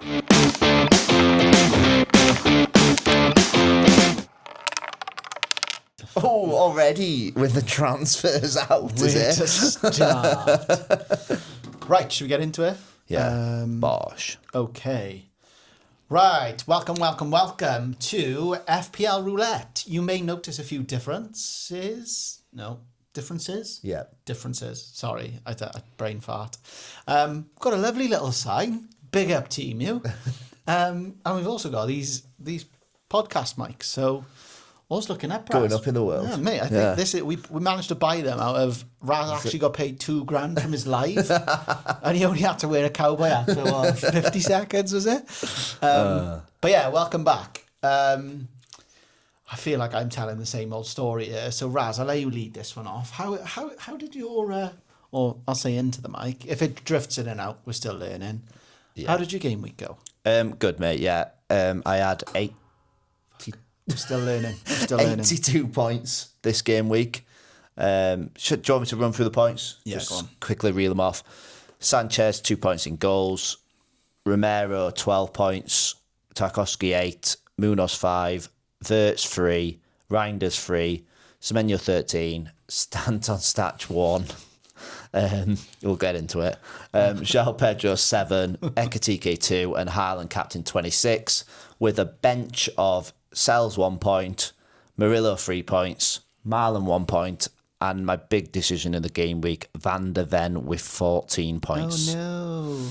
Oh, already with the transfers out, is it? To start. Right, should we get into it? Yeah. Bosh. Okay. Right, welcome to FPL Roulette. You may notice a few differences. Yeah. Differences. Sorry, I brain fart. Got a lovely little sign. Big up team, you. And we've also got these podcast mics. So, what's looking up? Going up in the world. Yeah, mate. I think this is, we managed to buy them out of. Raz actually got paid $2,000 from his live, and he only had to wear a cowboy hat for 50 seconds, was it? But yeah, welcome back. I feel like I'm telling the same old story here. So Raz, I'll let you lead this one off. How did your or I'll say into the mic. If it drifts in and out, we're still learning. Yeah. How did your game week go? Good, mate. Yeah. I had We're still learning. 82 points this game week. Do you want me to run through the points? Yeah, Just go on. Quickly reel them off. Sanchez, 2 points in goals. Romero, 12 points. Tarkowski, 8. Munoz, 5. Wirtz, 3. Reinders, 3. Semenyo, 13. Stanton, Statch, 1. We'll get into it. João Pedro, 7. Ekatike, 2. And Haaland, captain, 26. With a bench of Sells, 1 point. Murillo, 3 points. Marlon, 1 point. And my big decision in the game week, Van der Ven with 14 points. Oh, no.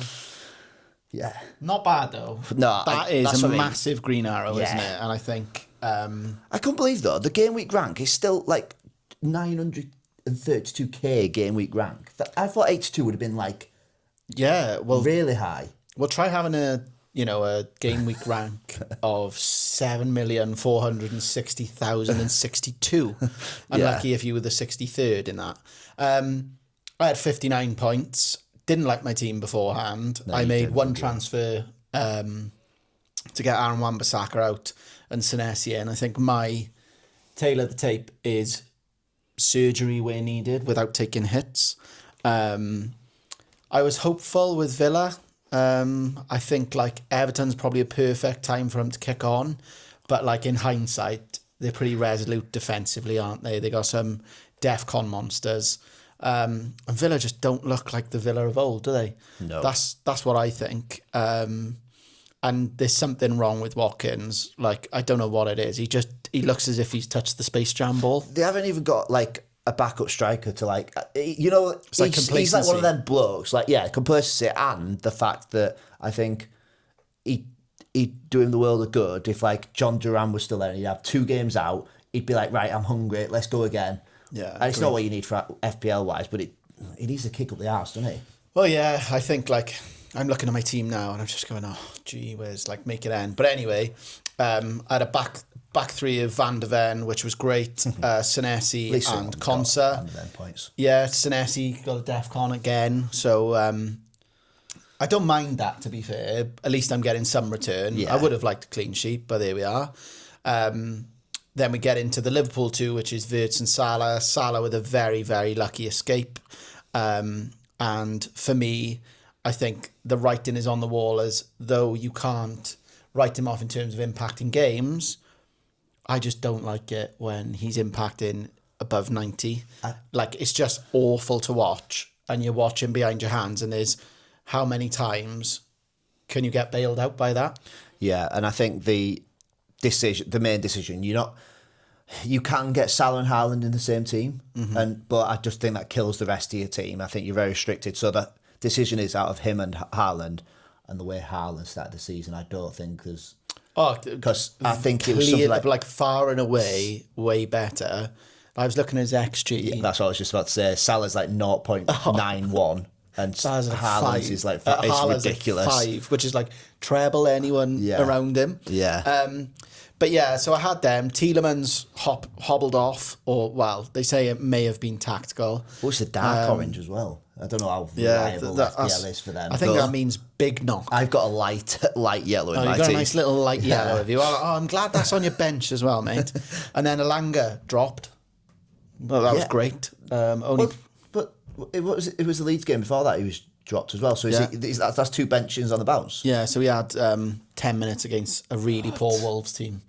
Yeah. Not bad, though. No, that is a massive green arrow, isn't it? And I think... I can't believe, though, the game week rank is still like 932k game week rank. I thought 82 would have been like... Yeah, well... Really high. We'll try having a game week rank of 7,460,062. I'm lucky if you were the 63rd in that. I had 59 points. Didn't like my team beforehand. I made one transfer to get Aaron Wan-Bissaka out and Senesi in. I think my tail of the tape is surgery where needed without taking hits. I was hopeful with Villa. I think like Everton's probably a perfect time for him to kick on, but like in hindsight, they're pretty resolute defensively, aren't they? They got some DEFCON monsters. And Villa just don't look like the Villa of old, do they? No. That's what I think. And there's something wrong with Watkins. Like, I don't know what it is. He looks as if he's touched the Space Jam ball. They haven't even got like a backup striker to like, he's like one of them blokes. Like, yeah, complacency, and the fact that I think he'd do him the world of good if like John Duran was still there and he'd have 2 games out. He'd be like, right, I'm hungry, let's go again. Yeah, and it's not what you need for FPL wise, but he needs to kick up the arse, doesn't he? Well, yeah, I think like I'm looking at my team now and I'm just going, oh, gee whiz, like make it end. But anyway, I had a back three of Van der Ven, which was great. Senesi and Konsa. Van der Ven points. Yeah, Senesi got a DEFCON again. So I don't mind that, to be fair. At least I'm getting some return. Yeah. I would have liked a clean sheet, but there we are. Then we get into the Liverpool 2, which is Wirtz and Salah. Salah with a very, very lucky escape. And for me, I think the writing is on the wall, as though you can't write him off in terms of impacting games. I just don't like it when he's impacting above 90. Like, it's just awful to watch. And you're watching behind your hands, and there's how many times can you get bailed out by that? Yeah, and I think the main decision, you can get Salah and Haaland in the same team, but I just think that kills the rest of your team. I think you're very restricted. So the decision is out of him and Haaland, and the way Haaland started the season, I don't think there's... because I think it was something like far and away way better. I was looking at his XG. Yeah, that's what I was just about to say. Salah's like 0.91. And Haaland's is like it's ridiculous. 5, which is like treble anyone around him. Yeah. But yeah, so I had them. Tielemans hobbled off, or well, they say it may have been tactical. Oh, it's a dark orange as well. I don't know how reliable FPL is for them. I think that means big knock. I've got a light yellow in my team. You've got a nice little light yellow of you. Oh, I'm glad that's on your bench as well, mate. And then Elanga dropped. Well, that was great. But it was the Leeds game before that. He was dropped as well. So that's 2 benchings on the bounce. Yeah, so he had 10 minutes against a really poor Wolves team.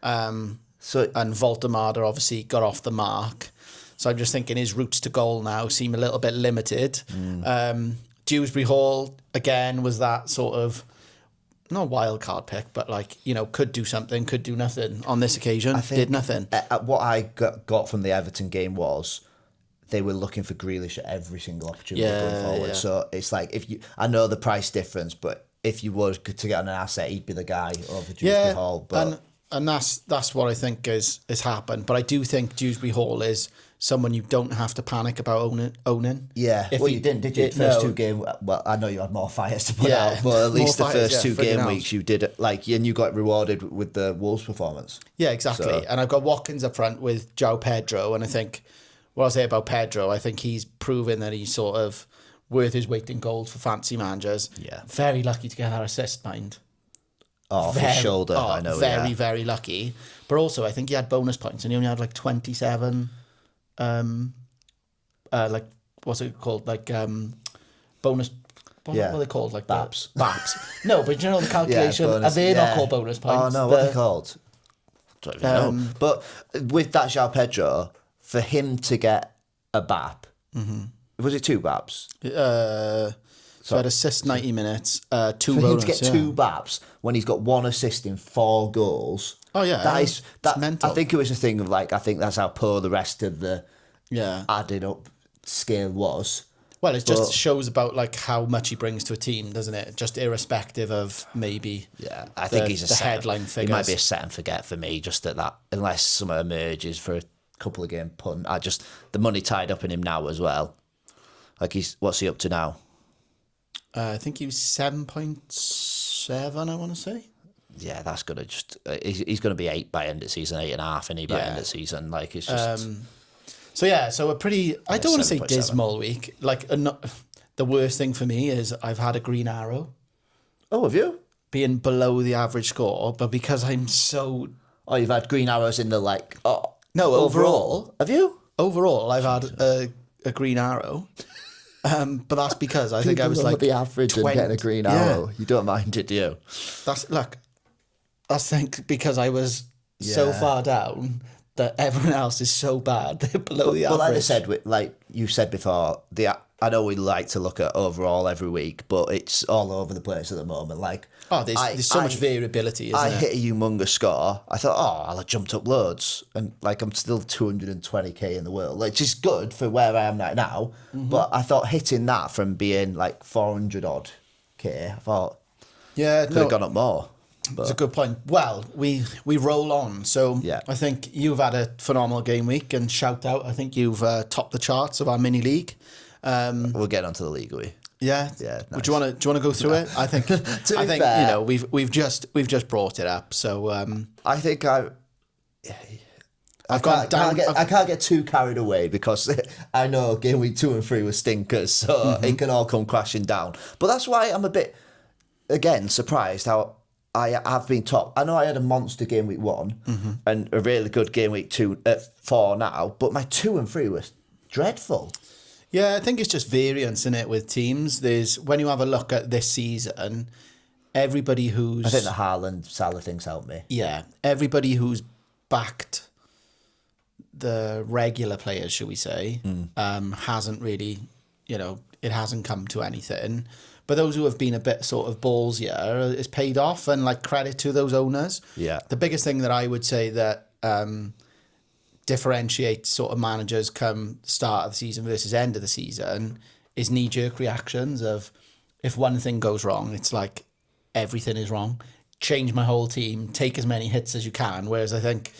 And Voltemada obviously got off the mark. So I'm just thinking his routes to goal now seem a little bit limited. Dewsbury Hall, again, was that sort of, not wild card pick, but could do something, could do nothing. On this occasion, did nothing. What I got from the Everton game was they were looking for Grealish at every single opportunity going forward. Yeah. So it's like, I know the price difference, but if you were to get on an asset, he'd be the guy over Dewsbury Hall. But and that's what I think has happened. But I do think Dewsbury Hall is someone you don't have to panic about owning. Yeah, you didn't, did you? First 2 game. Well, I know you had more fires to put out, but at least the first 2 game weeks you did it and you got rewarded with the Wolves performance. Yeah, exactly. So. And I've got Watkins up front with João Pedro, and I think what I'll say about Pedro, I think he's proven that he's sort of worth his weight in gold for fancy managers. Yeah, very lucky to get that assist, mind. Off his shoulder, I know. Very lucky. But also, I think he had bonus points, and he only had 27. What's it called? Bonus. What are they called? BAPs. BAPs. No, but you know the calculation. Are they not called bonus points? Oh no, what are they called? I don't even know. But with that João Pedro, for him to get a BAP, was it 2 BAPs? So I had assist 90 minutes, 2 for bonus. him to get 2 BAPs when he's got 1 assist in 4 goals. Oh yeah, that's mental. I think it was a thing of I think that's how poor the rest of the added up scale was. Well, it just shows about how much he brings to a team, doesn't it? Just irrespective of maybe. Yeah, I think he's a headline figure. He might be a set and forget for me. Just that unless someone emerges for a couple of game punt, the money tied up in him now as well. What's he up to now? I think he was 7.7. I want to say. Yeah, that's gonna he's gonna be 8 by end of season, 8.5, and by end of season. It's just. So a pretty. I don't want to say dismal week. The worst thing for me is I've had a green arrow. Oh, have you? Being below the average score, but because I'm so. Oh, you've had green arrows in the No, overall. Have you? Overall, I've had a green arrow. But that's because I think I was the average 20, and getting a green arrow. You don't mind it, do you? I think because I was so far down that everyone else is so bad they're below the average. Well, like I said, you said before, I know we like to look at overall every week, but it's all over the place at the moment. There's so much variability. Isn't I it? hit a humongous score. I thought, I'll have jumped up loads, and I'm still 220k in the world, which is good for where I am right now. But I thought hitting that from being 400 odd k, I thought, could have gone up more. That's a good point. Well, we roll on. So I think you've had a phenomenal game week, and shout out, I think you've topped the charts of our mini league. We'll get onto the league, will we? Yeah. Nice. Do you want to go through it? I think fair, we've just brought it up. So I think I can't get too carried away because I know game week 2 and 3 were stinkers, so it can all come crashing down. But that's why I'm a bit surprised how I have been top. I know I had a monster game week 1 and a really good game week 2 at 4 now, but my 2 and 3 was dreadful. Yeah, I think it's just variance in it with teams. When you have a look at this season, everybody who's... I think the Haaland Salah things helped me. Yeah, everybody who's backed the regular players, shall we say, hasn't really, it hasn't come to anything. But those who have been a bit sort of ballsier, it's paid off, and credit to those owners. Yeah. The biggest thing that I would say that differentiates sort of managers come start of the season versus end of the season is knee-jerk reactions of if one thing goes wrong, it's everything is wrong. Change my whole team, take as many hits as you can. Whereas I think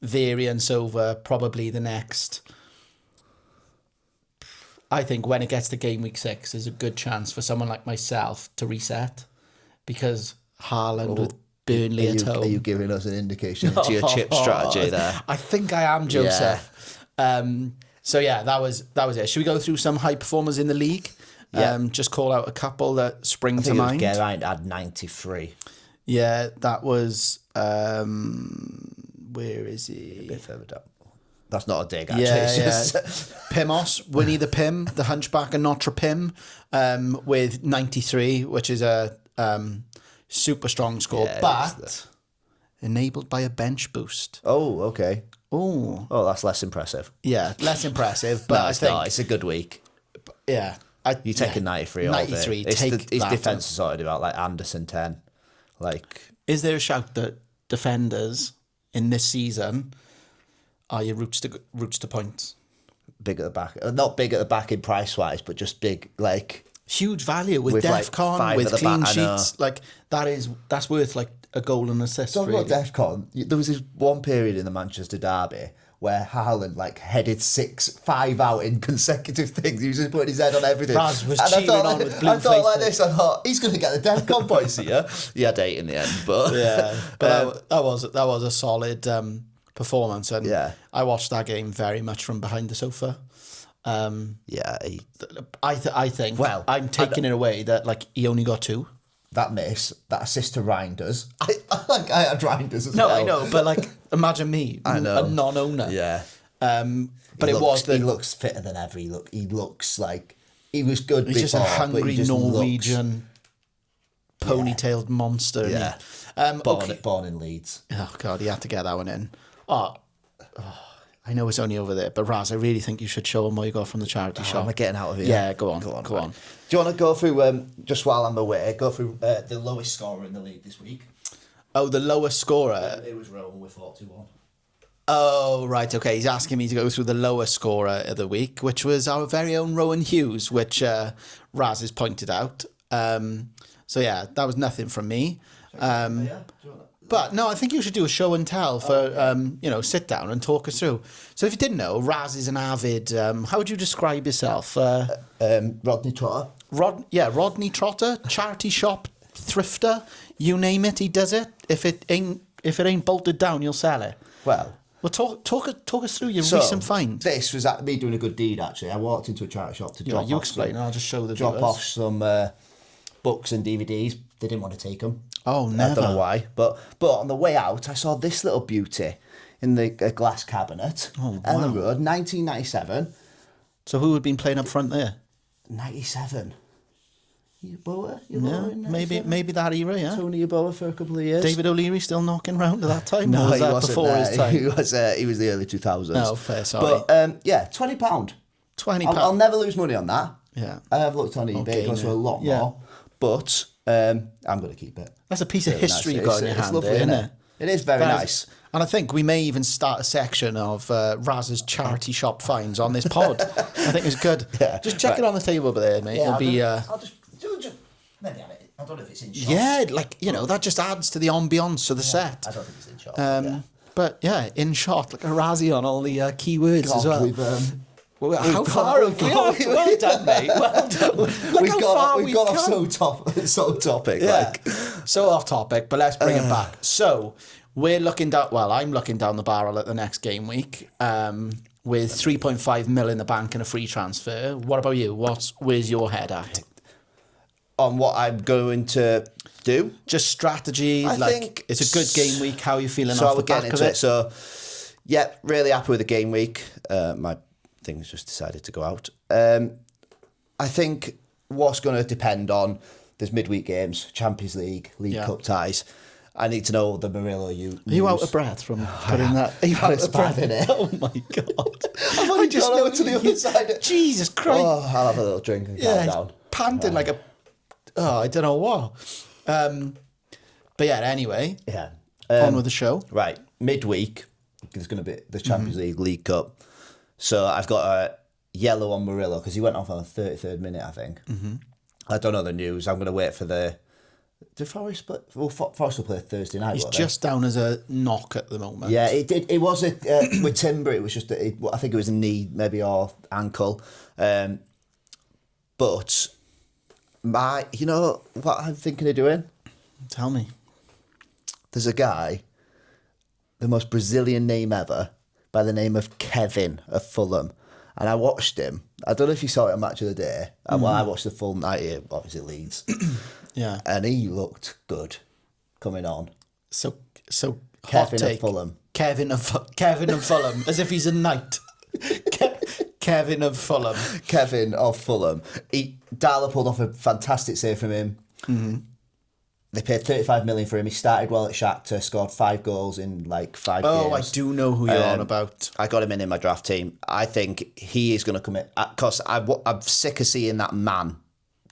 variance over probably the next... I think when it gets to game week 6, there's a good chance for someone like myself to reset because Haaland with Burnley at home. Are you giving us an indication to your chip strategy there? I think I am, Joseph. Yeah. That was it. Should we go through some high performers in the league? Yeah. Just call out a couple that spring to mind. Geraint had 93. Yeah, that was... where is he? A bit further down. That's not a dig, actually. Yeah, It's yeah. just... Pimos, Winnie the Pim, the Hunchback of Notre Pim, with 93, which is a super strong score, but enabled by a bench boost. Oh, okay. Oh, that's less impressive. yeah, less impressive, but No, I it's think not. It's a good week. yeah, You take a 93 all day. 93. His Take that. defence is sorted about like Anderson 10. Like, Is there a shout that defenders in this season are your roots to points? big at the back. Not big at the back in price wise, but just big, like Huge value with like, DEFCON, five with at the clean back, I know. sheets. Like that's worth like a goal and assist. Talking Really. about DEFCON, there was this one period in the Manchester derby where Haaland like headed 5 out in consecutive things. He was just putting his head on everything. Raz was And cheering on with blue I thought like face. this. I thought he's going to get the DEFCON points here. He had 8 in the end, but Yeah, but that was a solid performance, and Yeah. I watched that game very much from behind the sofa. yeah, I think. Well, I'm taking it away that like he only got 2. that miss, that assist to Reinders. I had Reinders as No, well. I know, but like imagine me, I know. a non-owner. Yeah. But He looks fitter than ever. He looks like he was good he's before, just a but he hungry just Norwegian ponytailed monster. Yeah. Isn't he? Born in Leeds. Oh God, he had to get that one in. Oh, I know it's only over there, but Raz, I really think you should show him what you got from the charity shop. Am I getting out of here? Yeah, go on. Go right. on. Do you want to go through, just while I'm away, the lowest scorer in the league this week? Oh, the lowest scorer. It was Rowan with 41. Oh, right, okay. He's asking me to go through the lowest scorer of the week, which was our very own Rowan Hughes, which Raz has pointed out. So, yeah, that was nothing from me. But, no, I think you should do a show and tell for, sit down and talk us through. So, if you didn't know, Raz is an avid, how would you describe yourself? Rodney Trotter. Rodney Trotter, charity shop, thrifter, you name it, he does it. If it ain't bolted down, you'll sell it. Well, Talk us through your recent find. This was me doing a good deed, actually. I walked into a charity shop to drop You off explain, some, and I'll just show the drop viewers. off some books and DVDs. They didn't want to take them. Oh, I never. don't know why. But on the way out, I saw this little beauty in the glass cabinet. Oh, Ellen Road, 1997. So who had been playing up front there? 97. Yeboah? Yeah, maybe that era, yeah. Tony Yeboah for a couple of years. David O'Leary still knocking around at that time? No, or was he that wasn't before there. his time? He was the early 2000s. Oh, fair, sorry. But yeah, £20. £20. I'll never lose money on that. Yeah. I have looked on eBay. Okay, It goes for a lot yeah. more. But I'm going to keep it. That's a piece of history nice. you've got in your It's hand lovely, there, isn't isn't it? It is very nice. And I think we may even start a section of Raz's charity shop finds on this pod. I think it's good. Yeah, just check it on the table over there, mate. It'll be... I'll just maybe have it. I don't know if it's in shot. yeah, like, that just adds to the ambience of the set. I don't think it's in shot. But yeah, in shot, like a Razzie on all the keywords as well. We've, How far have we got? Well done, mate. Well done. Look how far we've got off come. so topic. Yeah. Like. So off topic, but let's bring it back. So we're looking down. Well, I'm looking down the barrel at the next game week with 3.5 mil in the bank and a free transfer. What about you? Where's your head at? On what I'm going to do. Just strategy. I like think it's a good game week. How are you feeling So off we're the back getting of into it? it. So, yeah, really happy with the game week. My thing's just decided to go out. I think what's going to depend on there's midweek games, Champions League, League Cup ties. I need to know the Murillo. Are you out of breath from putting that? Are you out of breath in it? Oh my god! I've only just gone over to the other side. Jesus Christ! Oh, I'll have a little drink and calm down. Panting like a. Oh, I don't know what. But yeah, anyway. Yeah. On with the show. Right, midweek, there's going to be the Champions League Cup. So I've got a yellow on Murillo because he went off on the 33rd minute, I think. I don't know the news. I'm going to wait for the... Did Forest split? Well, Forest will play Thursday night. He's just down as a knock at the moment. Yeah, it did. It was with Timber. It was just. I think it was a knee, maybe, or ankle. But you know what I'm thinking of doing? Tell me. There's a guy, the most Brazilian name ever, by the name of Kevin of Fulham, and I watched him. I don't know if you saw it on Match of the Day. Well, I watched the full night here, obviously Leeds. Yeah. And he looked good coming on. So hot Kevin take. of Fulham. Kevin of Fulham, as if he's a knight. Kevin of Fulham. Kevin of Fulham. Darla pulled off a fantastic save from him. Mm-hmm. They paid 35 million for him. He started well at Shakhtar, scored 5 goals in like 5 games. Oh, I do know who you're on about. I got him in my draft team. I think he is going to come in because I'm sick of seeing that man,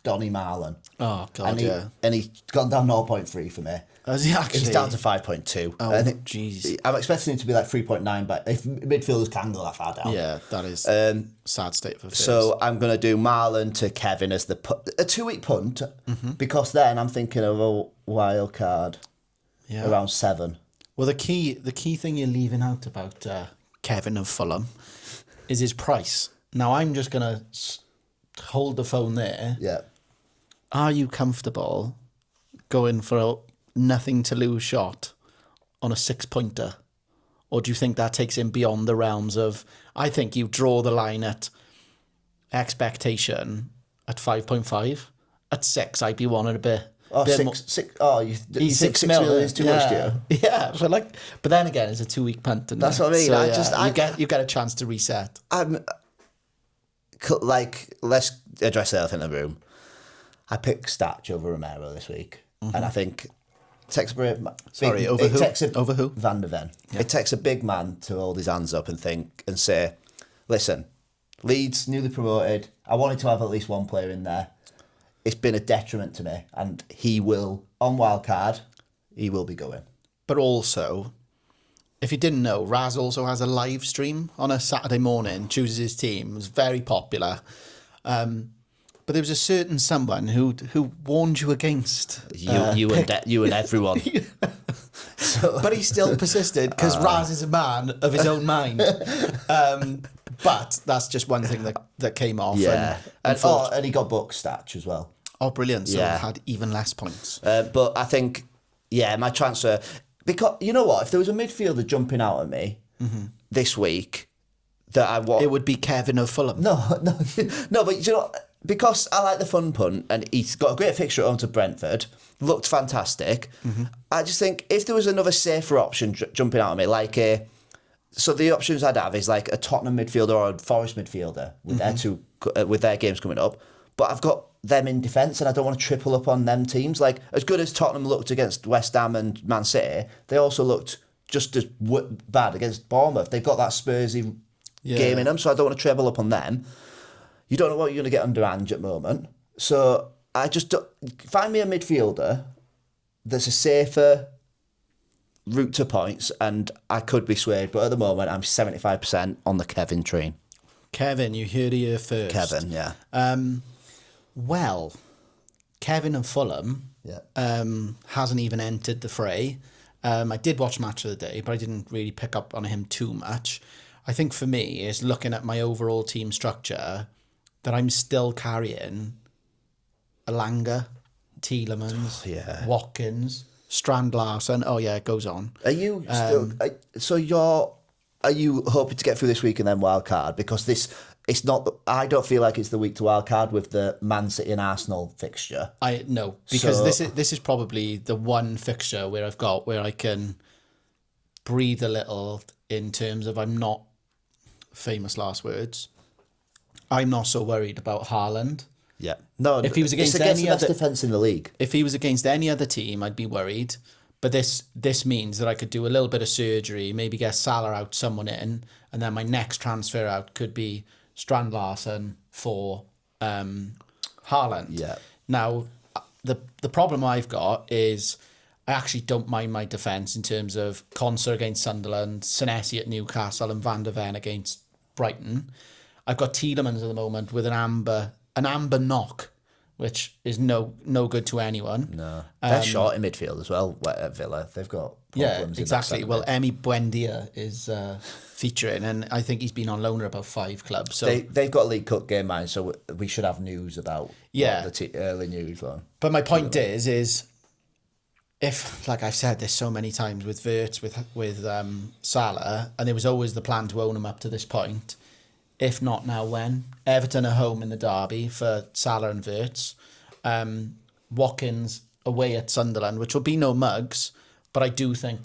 Donny Marlon. Oh God, and he's gone down 0.3 for me. Has he actually? He's down to 5.2. Oh, jeez. I'm expecting him to be like 3.9, but if midfielders can go that far down. Yeah, that is sad state of affairs. So I'm going to do Marlon to Kevin as a 2-week punt, because then I'm thinking of a wild card around 7. Well, the key thing you're leaving out about Kevin of Fulham is his price. Now, I'm just going to hold the phone there. Yeah. Are you comfortable going for a nothing to lose shot on a 6-pointer? Or do you think that takes him beyond the realms of, I think you draw the line at expectation at 5.5. At 6, I'd be wanting a bit. Oh, bit 6. Oh, you think 6 million million is too much to you? Yeah, but then again, it's a 2-week punt. That's what I mean. So, you get a chance to reset. Let's address the elephant in the room. I picked Statch over Romero this week, and I think it takes over who? Over who? Van der Ven. Yeah. It takes a big man to hold his hands up and think and say, listen, Leeds, newly promoted, I wanted to have at least one player in there. It's been a detriment to me, and he will, on wildcard, he will be going. But also, if you didn't know, Raz also has a live stream on a Saturday morning, chooses his team. It was very popular. But there was a certain someone who warned you against you and everyone. But he still persisted because Raz is a man of his own mind. But that's just one thing that came off. Yeah, and he got booked Statch as well. Oh, brilliant! So he had even less points. But I think, my transfer, because you know what, if there was a midfielder jumping out at me this week that I want, it would be Kevin of Fulham. No, but you know. Because I like the fun punt, and he's got a great fixture at home to Brentford, looked fantastic. I just think if there was another safer option jumping out at me, so the options I'd have is like a Tottenham midfielder or a Forest midfielder with their games coming up. But I've got them in defence, and I don't want to triple up on them teams. Like, as good as Tottenham looked against West Ham and Man City, they also looked just as bad against Bournemouth. They've got that Spursy game in them, so I don't want to treble up on them. You don't know what you're going to get under Ange at the moment. So I just find me a midfielder that's a safer route to points, and I could be swayed. But at the moment, I'm 75% on the Kevin train. Kevin, you heard it here first. Kevin, yeah. Well, Kevin and Fulham hasn't even entered the fray. I did watch Match of the Day, but I didn't really pick up on him too much. I think for me, is looking at my overall team structure, that I'm still carrying Alanga, Tielemans, Watkins, Strand Larsen. Oh yeah, it goes on. Are you still? Are you hoping to get through this week and then wild card? Because it's not. I don't feel like it's the week to wild card with the Man City and Arsenal fixture. No, because this is probably the one fixture where I can breathe a little in terms of I'm not, famous last words, I'm not so worried about Haaland. Yeah. No, if he was against the best defence in the league. If he was against any other team, I'd be worried. But this means that I could do a little bit of surgery, maybe get Salah out, someone in, and then my next transfer out could be Strand Larsen for Haaland. Yeah. Now, the problem I've got is I actually don't mind my defence in terms of Conser against Sunderland, Senesi at Newcastle, and Van der Ven against Brighton. I've got Tielemans at the moment with an amber knock, which is no good to anyone. No, they're short in midfield as well. At Villa, they've got problems. Yeah, exactly. Well, Emi Buendia is featuring, and I think he's been on loan at about 5 clubs. So they've got a League Cup game, man. So we should have news about the early news one. But my point is if, like I've said this so many times with Wirtz, with Salah, and it was always the plan to own him up to this point. If not now, when? Everton are home in the derby for Salah and Wirtz. Watkins away at Sunderland, which will be no mugs, but I do think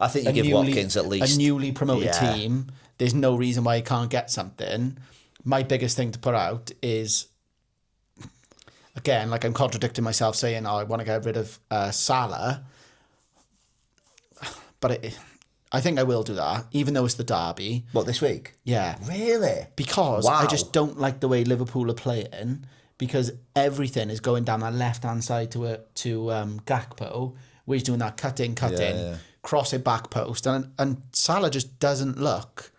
I think you give Watkins at least a newly promoted yeah. team. There's no reason why he can't get something. My biggest thing to put out is, again, like I'm contradicting myself saying, I want to get rid of Salah. But I think I will do that, even though it's the derby. What, this week? Yeah. Really? Because I just don't like the way Liverpool are playing, because everything is going down that left-hand side to Gakpo, where he's doing that cut in, cross it back post. And Salah just doesn't look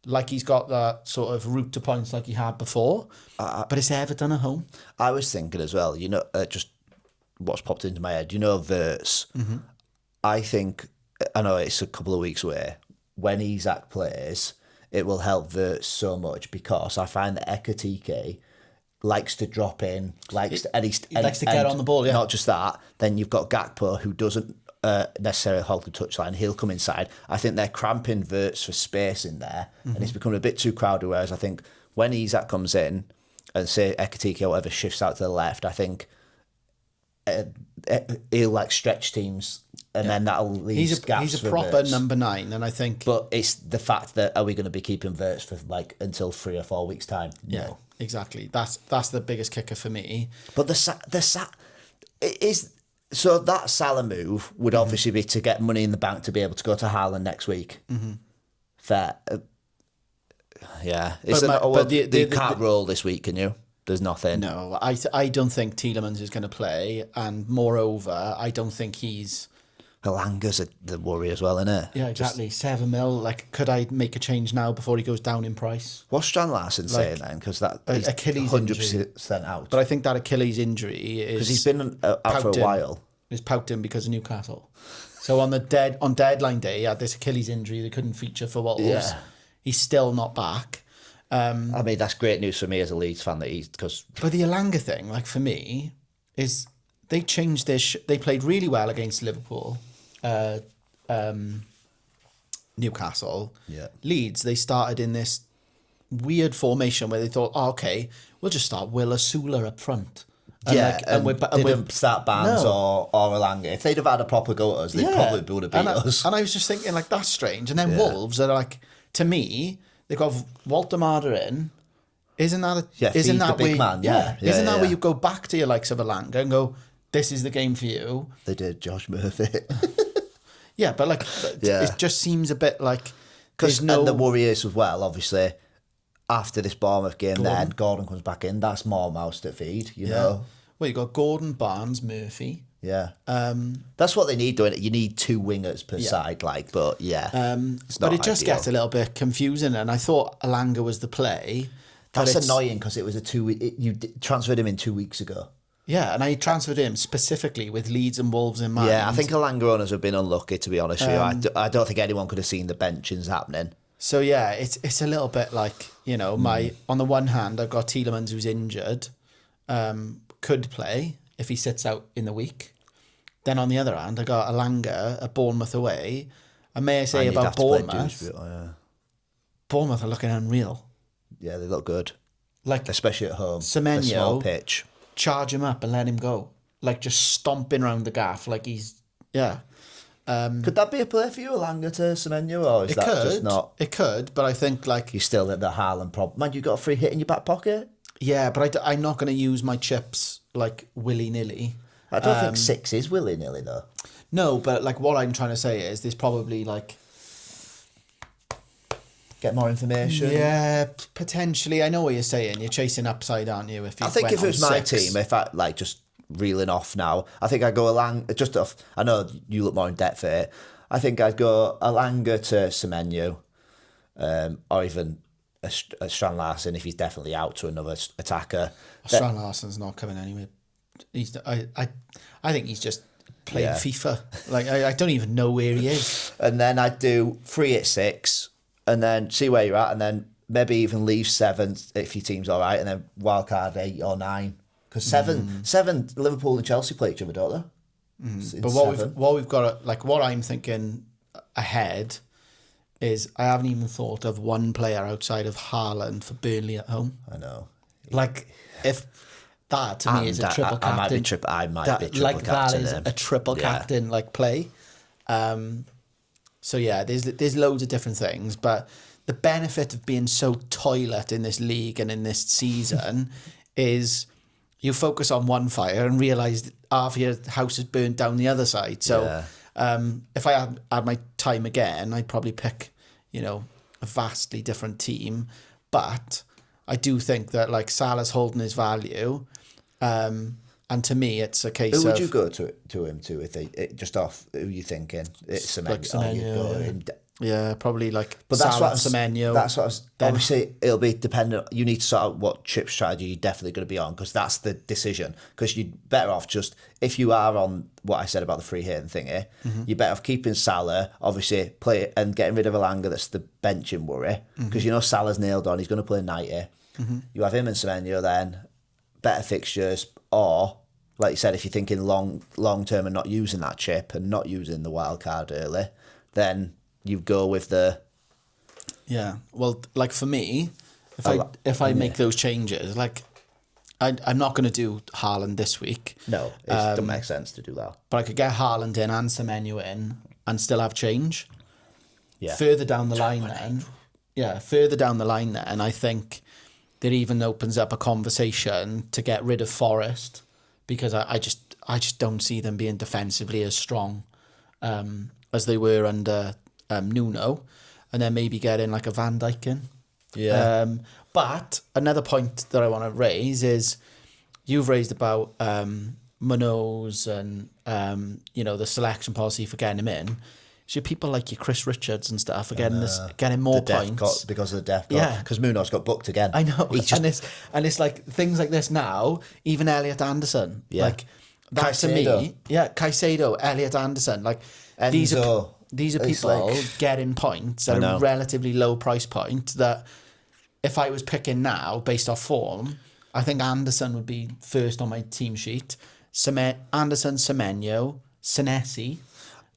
like he's got that sort of route to points like he had before. But it's Everton at home. I was thinking as well, just what's popped into my head, Verts. Mm-hmm. I think, I know it's a couple of weeks away, when Isak plays, it will help Verts so much, because I find that Ekatike likes to drop in, he likes to get on the ball, yeah. Not just that, then you've got Gakpo, who doesn't necessarily hold the touchline. He'll come inside. I think they're cramping Verts for space in there, and it's becoming a bit too crowded, whereas I think when Isak comes in, and say Ekatike or whatever shifts out to the left, I think he'll stretch teams, and then that'll leave gaps. He's a proper Verts. number 9, and I think. But it's the fact that, are we going to be keeping Verts for until 3 or 4 weeks time? No. Yeah, exactly. That's the biggest kicker for me. But so that Salah move would obviously be to get money in the bank to be able to go to Haaland next week. Mm-hmm. Fair. Yeah. You can't roll this week, can you? There's nothing. No, I don't think Tielemans is going to play, and moreover, I don't think he's. Alanga's the worry as well, isn't it? Yeah, exactly. 7 mil. Could I make a change now before he goes down in price? What's Strand Larson saying then? Because that he's Achilles 100% out. But I think that Achilles injury is because he's been out for a while. Is pouting because of Newcastle. So on deadline day, he had this Achilles injury. They couldn't feature for Wolves. Yeah. He's still not back. I mean, that's great news for me as a Leeds fan but the Elanga thing, for me, is they changed they played really well against Liverpool, Newcastle. Yeah. Leeds, they started in this weird formation where they thought, okay, we'll just start Will Asula up front. And we didn't start Barnes or Elanga. If they'd have had a proper go at us, they probably would have beat us. And I was just thinking, that's strange. And then Wolves are to me, they've got Waldemar in. Isn't that the big man? Yeah. Isn't that where you go back to your likes of Elanga and go, this is the game for you? They did, Josh Murphy. Yeah, but it just seems a bit like. And the worry is as well, obviously, after this Bournemouth game, then Gordon comes back in. That's more mouths to feed, you know. Well, you got Gordon, Barnes, Murphy. Yeah. That's what they need doing. You need 2 wingers per side, but yeah. But it just gets a little bit confusing, and I thought Elanga was the play. That's annoying because it was you transferred him in 2 weeks ago. Yeah, and I transferred him specifically with Leeds and Wolves in mind. Yeah, I think Elanga owners have been unlucky, to be honest with you. I don't think anyone could have seen the benchings happening. So yeah, it's a little bit on the one hand, I've got Tielemans who's injured, could play if he sits out in the week. Then on the other hand, I got Elanga at Bournemouth away. And may I say about Bournemouth, Bournemouth are looking unreal. Yeah, they look good. Especially at home. Semenyo, a small pitch. Charge him up and let him go. Just stomping around the gaff he's. Yeah. Could that be a play for you, Elanga to Semenyo, or is that just not? It could, but I think you're still at the Haaland problem. Man, you got a free hit in your back pocket. Yeah, but I'm not going to use my chips willy-nilly. I don't think 6 is willy-nilly though. No, but what I'm trying to say is there's probably get more information. Yeah, potentially. I know what you're saying. You're chasing upside, aren't you? I think if it was my team, if I just reeling off now, I think I'd go Elanga just off. I know you look more in depth at it. I think I'd go Elanga to Semenyo, or even a Strand Larson if he's definitely out, to another attacker. Strand Larson's not coming anywhere. I think he's just playing FIFA. I don't even know where he is. And then I'd do 3 at 6, and then see where you're at, and then maybe even leave 7 if your team's all right, and then wildcard 8 or 9. Because 7, Liverpool and Chelsea play each other, don't they? But what we've got, what I'm thinking ahead is I haven't even thought of one player outside of Haaland for Burnley at home. I know. If that to me is a triple captain. I might be triple captain. That is a triple captain play. So yeah, there's loads of different things, but the benefit of being so toilet in this league and in this season is you focus on one fire and realise half your house is burnt down the other side. So if I had my time again, I'd probably pick, a vastly different team. But I do think that like Salah's holding his value. And to me, it's a case of... Who would you go to him to if just off who you thinking? It's Semenyo. Yeah, probably like but Salah, Semenyo. That's what I was... Obviously, it'll be dependent... You need to sort out what chip strategy you're definitely going to be on, because that's the decision. Because you're better off just... If you are on what I said about the free hitting thingy, you're better off keeping Salah, obviously, play and getting rid of Elanga, that's the benching worry. Because Salah's nailed on, he's going to play 90. You have him and Semenyo then, better fixtures, or... Like you said, if you're thinking long term and not using that chip and not using the wild card early, then you go with the... Yeah, well, like for me, if I make those changes, like I'm not going to do Haaland this week. No, it doesn't make sense to do that. But I could get Haaland in and Semenyo in and still have change. Yeah. Further down the line then, I think that even opens up a conversation to get rid of Forest, because I just don't see them being defensively as strong as they were under Nuno, and then maybe get in like a Van Dijk in. Yeah. But another point that I want to raise is you've raised about Munoz and the selection policy for getting him in. So people like your Chris Richards and stuff are getting more points because of the death. Yeah, because Munoz got booked again. I know, and it's like things like this now. Even Elliot Anderson, like that to me, Caicedo, Elliot Anderson, like Enzo, these are people getting points at a relatively low price point. That if I was picking now based off form, I think Anderson would be first on my team sheet. Anderson, Semenyo, Senesi.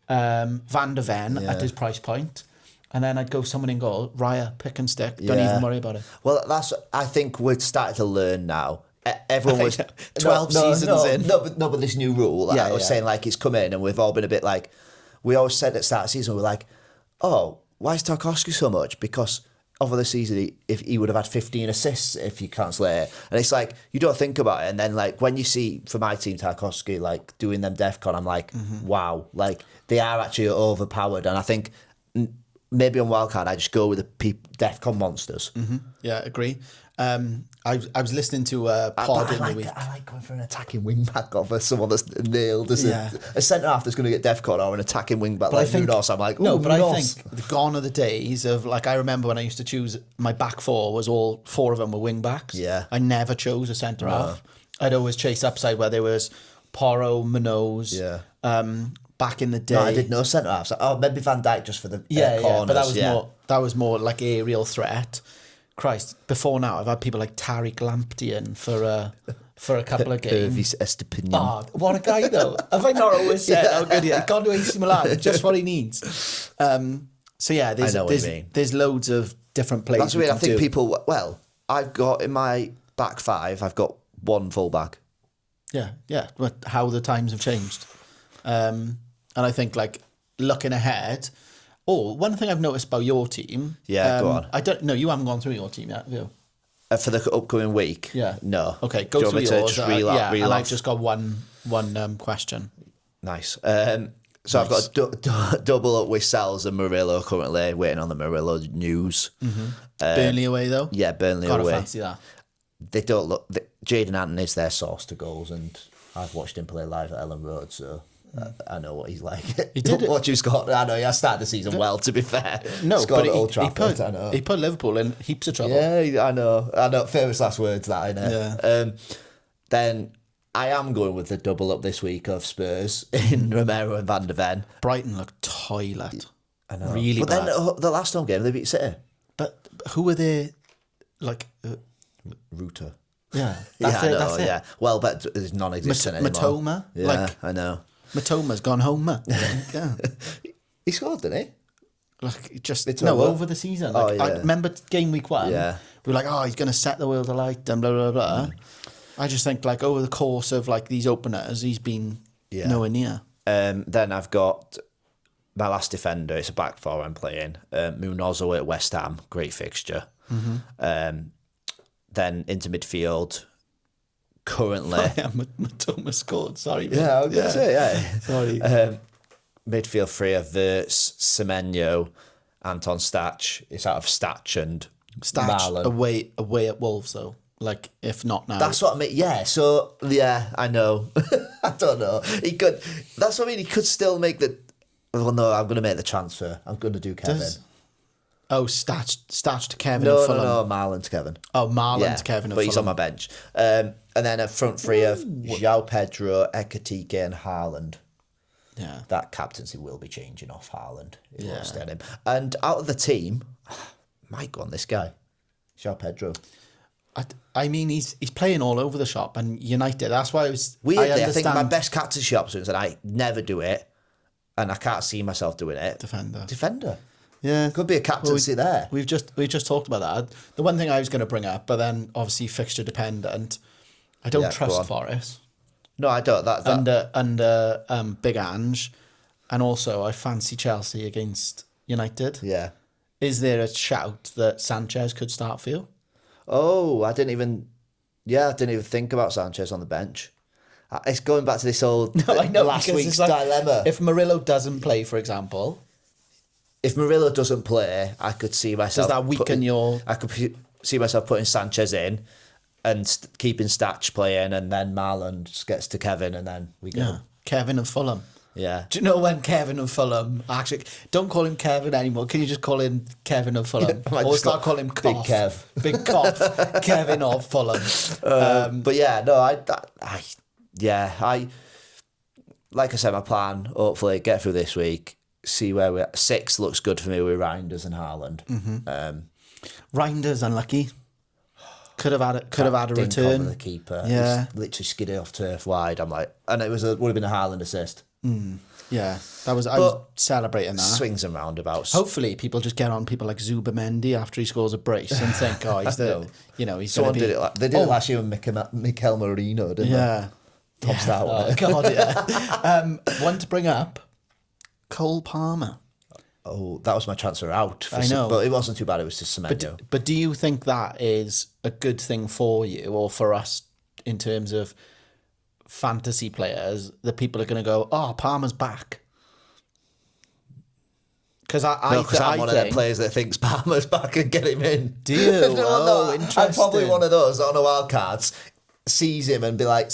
Van der Ven at his price point, and then I'd go someone in goal. Raya, pick and stick. Don't even worry about it. Well, I think we're starting to learn now. Everyone was 12 seasons in. But this new rule, I was saying, like, it's come in, and we've all been a bit like, we always said at the start of the season, we're like, oh, why is Tarkowski so much? Because over the season, he would have had 15 assists if you cancel it. And it's like, you don't think about it. And then, like, when you see, for my team, Tarkowski, like, doing them DEFCON, I'm like, wow. Like, they are actually overpowered. And I think maybe on Wildcard, I just go with the DEFCON monsters. Yeah, agree. I was listening to a pod in the week. I like going for an attacking wing back over someone that's nailed as a centre half that's going to get DEFCON, or an attacking wing back like Munoz. I'm like, no, but Munoz. I think gone are the days of, like, I remember when I used to choose my back four, was all four of them were wing backs. Yeah, I never chose a centre half. I'd always chase upside where there was Porro, Munoz. Yeah. Back in the day, no, I did no centre halves. Oh, maybe Van Dijk just for the corners. But that was more like aerial threat. Christ, before now, I've had people like Tariq Lamptey in for a couple of games. Hervis Estepinian. Oh, what a guy, though. Have I not always said how good he is? He's gone to AC Milan, just what he needs. So, yeah, there's loads of different players. That's weird. I think people... Well, I've got in my back five, I've got one fullback. Yeah. But how the times have changed. And I think, like, looking ahead... Oh, one thing I've noticed about your team... Yeah, go on. I don't know, you haven't gone through your team yet, have you? For the upcoming week? Yeah. No. Okay, go through yours. Just and I've just got one question. Nice. So I've got a double up with Sells and Murillo currently, waiting on the Murillo news. Burnley away, though? Yeah, Burnley away. Gotta fancy that. They don't look... Jaden Anton is their source to goals, and I've watched him play live at Ellen Road, so... I know what he's like. He did what you scored. I know he has started the season well, to be fair. No, scored but at Old Trafford, I know. He put Liverpool in heaps of trouble. Yeah, I know. Famous last words, that, I know. Yeah. Then I am going with the double up this week of Spurs in Romero and Van der Ven. Brighton look toilet. I know. Really but bad. Then the last home game, they beat City. But who are they? Like... Router. Yeah. That's it. Yeah. Well, but it's non-existent anymore. Matoma? Yeah, I know. Matoma's gone home, yeah. He scored, didn't he? Like, over the season. Like, I remember game week 1. Yeah. We were like, oh, he's going to set the world alight and blah, blah, blah. I just think, like, over the course of, like, these openers, he's been nowhere near. Then I've got my last defender, it's a back four I'm playing. Munoz away at West Ham, great fixture. Then into midfield, currently. Matoma scored, sorry. Yeah, I was going to say, yeah. Sorry. Midfield three of Wirtz, Semenyo, Anton Stach. It's out of Stach and Stach Marlon. away at Wolves, though. Like, if not now. That's what I mean. Yeah, so, yeah, I know. I don't know. He could. That's what I mean. He could still make the. Well, no, I'm going to make the transfer. I'm going to do Kevin. Stach to Kevin No, and Fulham. no, Marlon to Kevin. Oh, Marlon to Kevin and but Fulham. he's on my bench. And then a front three of João Pedro, Ekatike and Haaland. Yeah. That captaincy will be changing off Haaland. It won't stay on him. And out of the team, might go on this guy, João Pedro. I mean, he's playing all over the shop, and United. That's why I was Weirdly, I think my best captaincy options, and I never do it, and I can't see myself doing it. Defender. Yeah, Could be a captaincy there. We just talked about that. The one thing I was going to bring up, but then obviously fixture dependent. I don't trust Forest. No, I don't. That Under Big Ange, and also I fancy Chelsea against United. Yeah. Is there a shout that Sanchez could start for you? Oh, I didn't even think about Sanchez on the bench. It's going back to this old last week's dilemma. If Murillo doesn't play, for example, if Murillo doesn't play, I could see myself. Does that weaken your? I could see myself putting Sanchez in and keeping Stach playing, and then Marlon just gets to Kevin, and then we go. Yeah. Kevin and Fulham. Yeah. Do you know when Kevin and Fulham actually don't call him Kevin anymore? Can you just call him Kevin of Fulham, or start calling him Cough? Big Kev. Big Cough. Kevin of Fulham. But yeah, no, I like I said, my plan. Hopefully, get through this week. See where we're at. 6 looks good for me with Reinders and Haaland. Reinders unlucky. Could have had a return. The keeper, yeah, literally skidded off turf wide. I'm like, and it would have been a Haaland assist. Yeah, I was celebrating that. Swings and roundabouts. Hopefully, people just get on people like Zubamendi after he scores a brace and think, oh, he's the, he's someone going to be. Did it. They did it last year with Mikel Marino, didn't they? Top star. Oh God, yeah. One to bring up, Cole Palmer. Oh, that was my transfer out. I know, but it wasn't too bad. It was just Semenyo. But do you think that is a good thing for you or for us in terms of fantasy players? That people are going to go, oh, Palmer's back. Because I'm one of them players that thinks Palmer's back and get him in. Do you? Interesting. I'm probably one of those on a Wildcards, sees him and be like,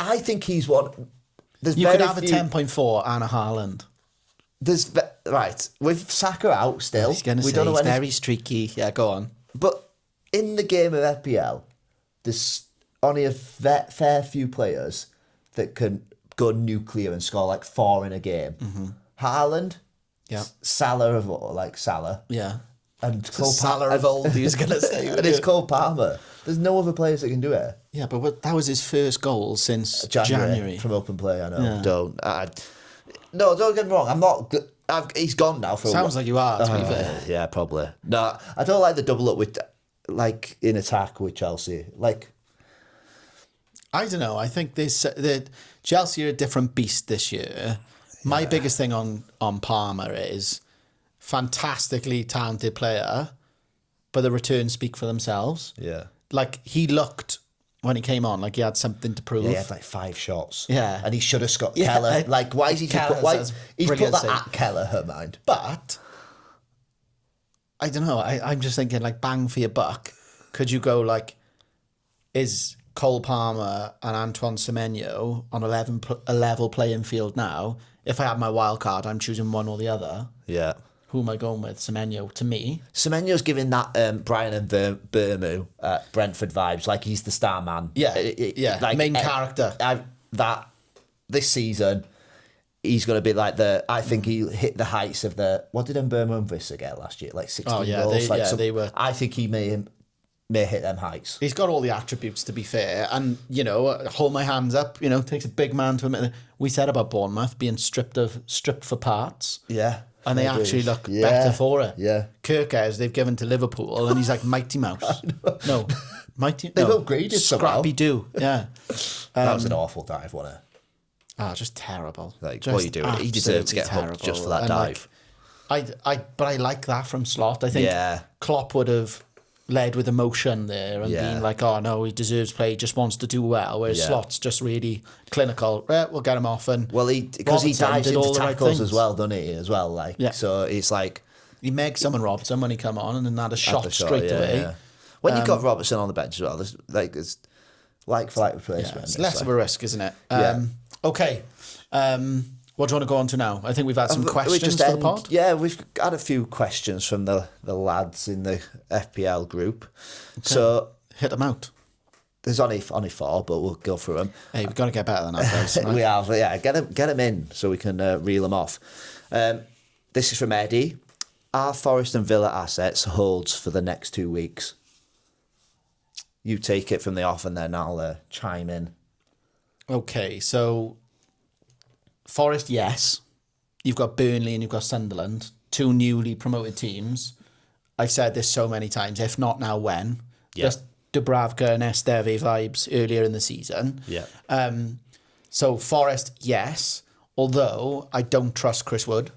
I think he's one. You could have a 10.4 and a Haaland. Right, with Saka out still. He's going to say he's very streaky. Yeah, go on. But in the game of FPL, there's only a fair few players that can go nuclear and score like 4 in a game. Haaland, Salah Salah. Yeah. And Salah of old, he was going to say. And it's Cole Palmer. There's no other players that can do it. Yeah, but that was his first goal since January. From open play, I know. Yeah. Don't get me wrong. I'm not. He's gone now for. Sounds like you are. To be fair. Yeah, probably. No, I don't like the double up with, like in attack with Chelsea. Like, I don't know. I think that Chelsea are a different beast this year. My biggest thing on Palmer is fantastically talented player, but the returns speak for themselves. Yeah, like he looked. When he came on, like he had something to prove. Yeah, he had like 5 shots. Yeah. And he should have got Keller. Like, why is he he's put that at Keller, her mind. But I don't know. I'm just thinking like bang for your buck. Could you go like, is Cole Palmer and Antoine Semenyo on a level playing field now? If I had my wild card, I'm choosing one or the other. Yeah. Who am I going with? Semenyo, to me. Semenyo's giving that Brian and Bermu Brentford vibes, like he's the star man. Yeah, like main character. That this season, he's going to be like I think he hit the heights of what did Bermu and Vissa get last year? Like 16 goals. They were. I think he may hit them heights. He's got all the attributes, to be fair. And, hold my hands up, takes a big man to him. We said about Bournemouth being stripped for parts. Yeah. And they actually look better for it. Yeah. Kirkers, they've given to Liverpool, and he's like Mighty Mouse. No. They've upgraded somehow. Scrappy Doo, yeah. That was an awful dive, wasn't it? just terrible. Like, just what are you doing? He deserved to get hooked just for that And, dive. But I like that from Slot. I think Klopp would have led with emotion there and been like, oh no, he deserves play, he just wants to do well. Whereas Slot's just really clinical. Right, we'll get him off. And because he dives into tackles as well, doesn't he? As well, so it's like he megged someone Robertson when he come on and then had a shot straight away. Yeah. When you've got Robertson on the bench as well, there's like for like replacement. It's less of a risk, isn't it? Okay. What do you want to go on to now? I think we've had some questions for the pod. Yeah, we've had a few questions from the lads in the FPL group. Okay. So hit them out. There's only 4, but we'll go through them. Hey, we've got to get better than that, guys. Right? We have, get them in so we can reel them off. This is from Eddie. Are Forest and Villa assets holds for the next 2 weeks? You take it from the off and then I'll chime in. Okay, so Forest, yes. You've got Burnley and you've got Sunderland, 2 newly promoted teams. I've said this so many times, if not now, when? Just Dubravka and Esteve vibes earlier in the season. Yeah. So Forest, yes. Although I don't trust Chris Wood.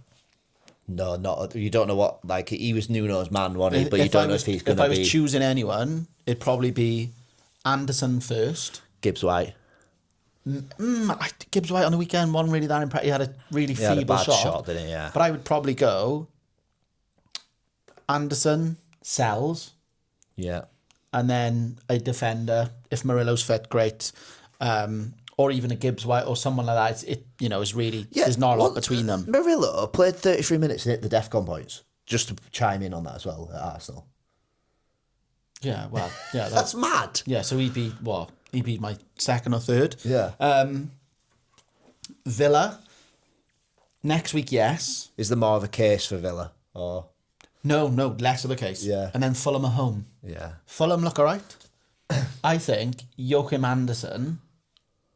No, not you don't know what, like, he was Nuno's man, wasn't he? But you don't know if he's going to be... If I was choosing anyone, it'd probably be Anderson first. Gibbs White. Gibbs White on the weekend wasn't really that impressive. He had a really feeble shot, didn't he? Yeah. But I would probably go Anderson, Sells. Yeah. And then a defender, if Murillo's fit, great. Or even a Gibbs White or someone like that. It is really, there's not a lot between them. Murillo played 33 minutes and hit the DEFCON points. Just to chime in on that as well at Arsenal. Yeah, well, yeah. That's mad. Yeah, so he'd be, he'd be my second or third. Yeah. Villa, next week, yes. Is there more of a case for Villa? Or No, less of a case. Yeah. And then Fulham at home. Yeah. Fulham look all right. I think Joachim Anderson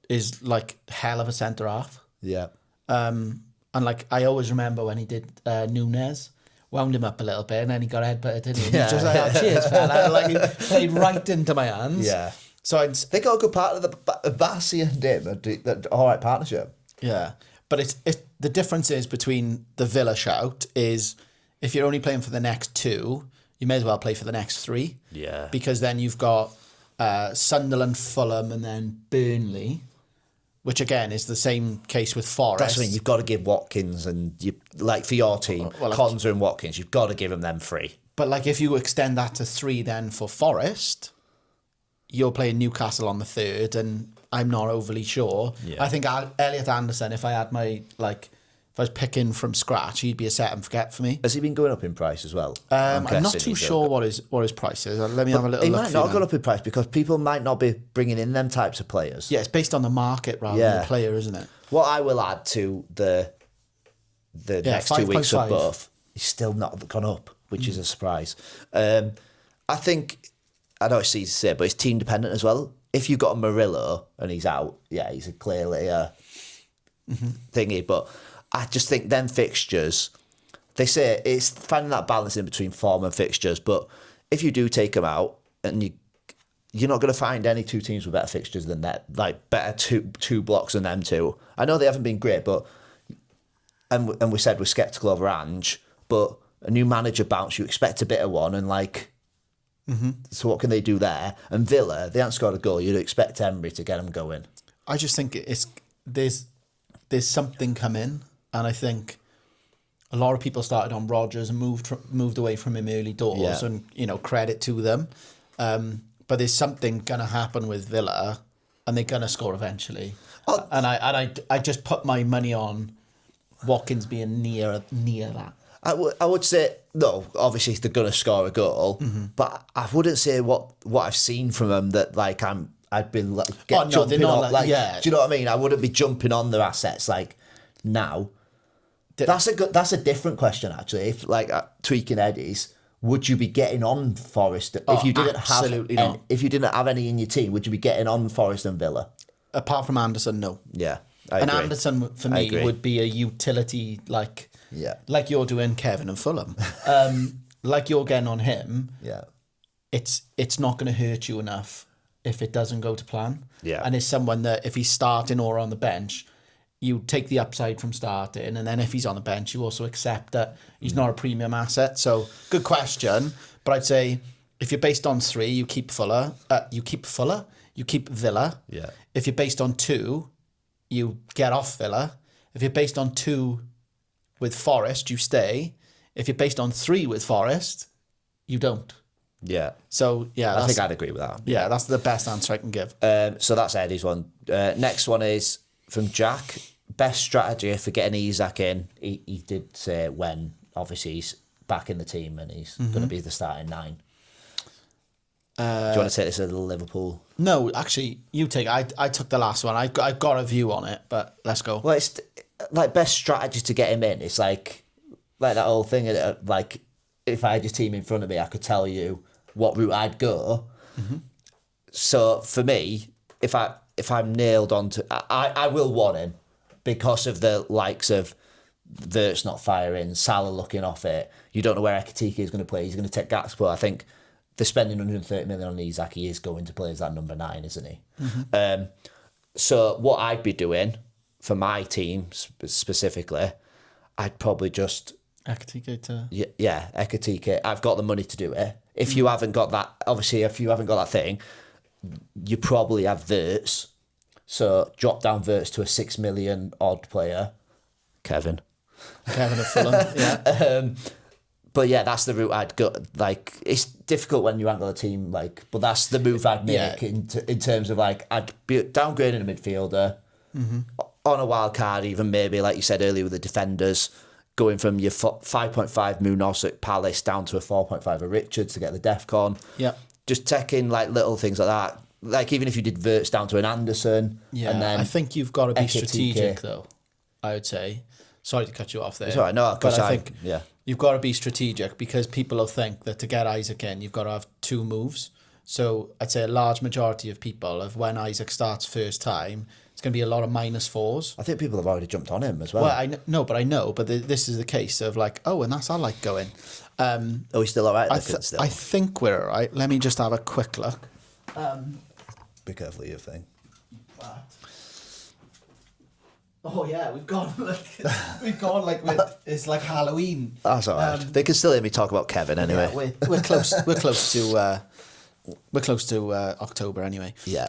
is like hell of a centre half. Yeah. And like I always remember when he did Nunes, wound him up a little bit, and then he got headbutted, didn't he? Yeah. He was just like, oh, cheers, fella. Like he played right into my hands. Yeah. So they got a good part of the Barcy and him, the all right partnership. Yeah, but the difference is between the Villa shout is if you're only playing for the next 2, you may as well play for the next 3. Yeah. Because then you've got Sunderland, Fulham, and then Burnley. Which again is the same case with Forest. That's what I mean. You've got to give Watkins and for your team, Konza and Watkins. You've got to give them free. But like if you extend that to 3, then for Forest, you're playing Newcastle on the 3rd, and I'm not overly sure. Yeah. I think Elliot Anderson, if I had if I was picking from scratch, he'd be a set and forget for me. Has he been going up in price as well? I'm not too sure what his price is. Let me have a little look. He might not go up in price because people might not be bringing in them types of players. Yeah, it's based on the market rather than the player, isn't it? What I will add to the next 2 weeks of both, he's still not gone up, which is a surprise. I think, I know it's easy to say, but it's team dependent as well. If you've got a Murillo and he's out, he's clearly a thingy, but I just think them fixtures, they say it's finding that balance in between form and fixtures, but if you do take them out, and you're not going to find any 2 teams with better fixtures than that, like better two blocks than them 2. I know they haven't been great, but and we said we're sceptical over Ange, but a new manager bounce, you expect a bit of one, and so what can they do there? And Villa, they haven't scored a goal. You'd expect Emery to get them going. I just think there's something coming. And I think a lot of people started on Rodgers and moved away from him early doors, and credit to them. But there's something gonna happen with Villa, and they're gonna score eventually. And I just put my money on Watkins being near that. I would say no. Obviously, they're gonna score a goal, but I wouldn't say what I've seen from them that I'd been jumping on. Do you know what I mean? I wouldn't be jumping on their assets now. That's a different question actually. If tweaking Eddie's, would you be getting on Forest if you didn't have if you didn't have any in your team? Would you be getting on Forest and Villa? Apart from Anderson, no. Yeah, I agree. Anderson for me would be a utility like you're doing Kevin and Fulham. Like you're getting on him. Yeah, it's not going to hurt you enough if it doesn't go to plan. Yeah, and it's someone that if he's starting or on the bench, you take the upside from starting, and then if he's on the bench, you also accept that he's not a premium asset. So good question, but I'd say if you're based on 3, you keep Fuller. You keep Villa. Yeah. If you're based on 2, you get off Villa. If you're based on 2 with Forest, you stay. If you're based on 3 with Forest, you don't. Yeah. So, yeah. I think I'd agree with that. Yeah, that's the best answer I can give. So that's Eddie's one. Next one is from Jack. Best strategy for getting Isak in. He did say when, obviously, he's back in the team and he's going to be the starting 9. Do you want to take this as a Liverpool? No, actually, you take it. I took the last one. I got a view on it, but let's go. Well, it's like best strategy to get him in. It's like that whole thing. Like if I had your team in front of me, I could tell you what route I'd go. So for me, if I'm nailed onto, I will want him because of the likes of Vert's not firing, Salah looking off it. You don't know where Ekitike is going to play. He's going to take Gakpo. I think they're spending 130 million on Isak. He is going to play as that number 9, isn't he? So what I'd be doing for my team specifically, I'd probably just Ekitike to... Yeah, Ekitike. I've got the money to do it. If you haven't got that, obviously, if you haven't got that thing, you probably have Verts. So drop down Verts to a 6 million odd player. Kevin of Fulham, yeah. But yeah, that's the route I'd go. Like, it's difficult when you handle a team, like, but that's the move I'd make in terms of, like, I'd be downgrading a midfielder on a wild card, even maybe, like you said earlier, with the defenders, going from your 5.5 Munoz at Palace down to a 4.5 of Richards to get the DEFCON. Yeah. Just taking, like, little things like that. Like, even if you did Verts down to an Anderson. Yeah, and then I think you've got to be Ekitike. strategic, though, I would say. Sorry to cut you off there. It's all right, no, because I think yeah. You've got to be strategic because people will think that to get Isaac in, you've got to have 2 moves. So I'd say a large majority of people, of when Isaac starts first time, it's going to be a lot of -4s. I think people have already jumped on him as well. Well, I know, but this is the case of like, and that's I like going. He's still all right? I think we're all right. Let me just have a quick look. Be careful of your thing. Oh yeah, we've gone like it's like Halloween. That's all right. They can still hear me talk about Kevin anyway. Yeah, we're close. We're close to October anyway. Yeah.